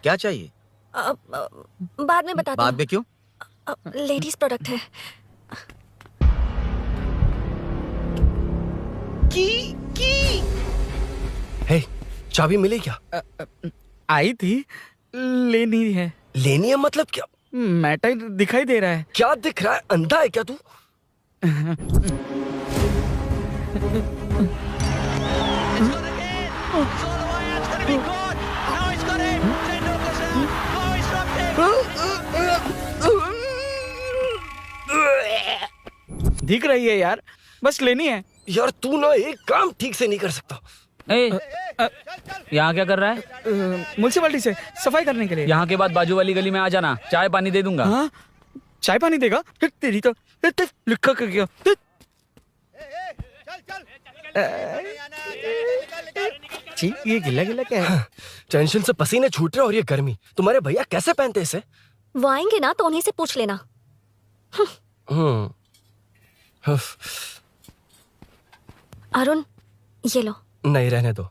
क्या चाहिए? बाद में बताती बाद में क्यों? हूँ। लेडीज प्रोडक्ट है। हे, चाबी मिली क्या? आई थी, लेनी है। लेनी है मतलब क्या? मैटर दिखाई दे रहा है। क्या दिख रहा है? अंधा है क्या तू? दिख रही है यार, बस लेनी है। यार तू ना एक काम ठीक से नहीं कर सकता। यहाँ क्या कर रहा है? म्युनिसिपैलिटी से सफाई करने के लिए। यहाँ के बाद बाजू वाली गली में आ जाना, चाय पानी दे दूंगा। हाँ? चाय पानी देगा? तेरी तो लिखा कर गया। ये गिला गिला क्या है? टेंशन से पसीने छूट रहे और ये गर्मी। तुम्हारे भैया कैसे पहनते इसे? वो आएंगे ना तो उन्हीं से पूछ लेना। अरुण, ये लो। नहीं, रहने दो।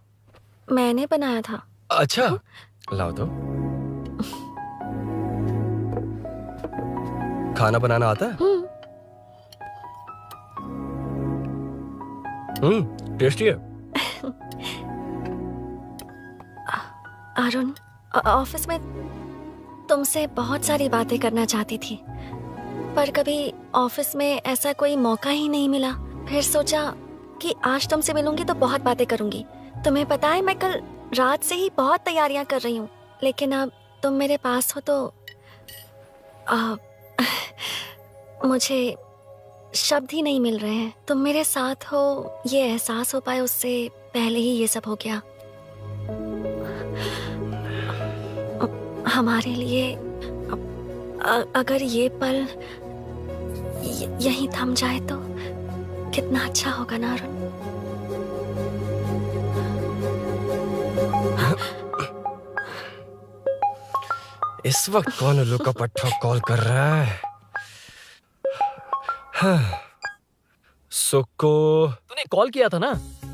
मैंने बनाया था। अच्छा, लाओ तो। खाना बनाना आता है? टेस्टी है। अरुण, ऑफिस में तुमसे बहुत सारी बातें करना चाहती थी, पर कभी ऑफिस में ऐसा कोई मौका ही नहीं मिला। फिर सोचा कि आज तुमसे मिलूंगी तो बहुत बातें करूंगी। तुम्हें पता है मैं कल रात से ही बहुत तैयारियां कर रही हूँ, लेकिन अब तुम मेरे पास हो तो मुझे शब्द ही नहीं मिल रहे हैं। तुम मेरे साथ हो ये एहसास हो पाए उससे पहले ही ये सब हो गया। हमारे लिए अगर ये पल यहीं थम जाए तो कितना अच्छा होगा ना अरुण। इस वक्त कौन उल्लू का पट्टा कॉल कर रहा है? सुक्को, तूने कॉल किया था ना?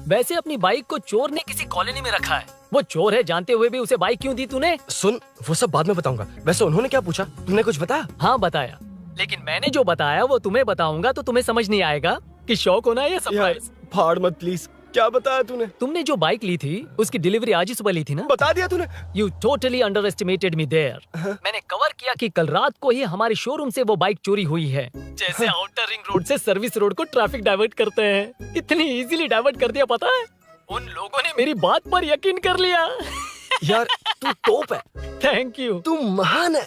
वैसे अपनी बाइक को चोर ने किसी कॉलोनी में रखा है। वो चोर है जानते हुए भी उसे बाइक क्यों दी तूने? सुन, वो सब बाद में बताऊंगा। वैसे उन्होंने क्या पूछा? तुमने कुछ बताया? हाँ बताया, लेकिन मैंने जो बताया वो तुम्हें बताऊंगा तो तुम्हें समझ नहीं आएगा कि शौक होना है या सरप्राइज। फाड़ मत प्लीज। क्या बताया तूने? तुमने जो बाइक ली थी उसकी डिलीवरी आज ही सुबह ली थी ना? बता दिया तूने? You totally underestimated me there. मैंने कवर किया कि कल रात को ही हमारे शोरूम से वो बाइक चोरी हुई है। जैसे आउटर रिंग रोड से सर्विस रोड को ट्रैफिक डाइवर्ट करते हैं, इतनी इजीली डाइवर्ट कर दिया। पता है, उन लोगों ने मेरी बात पर यकीन कर लिया। यार तू टॉप है। Thank you. तू महान है।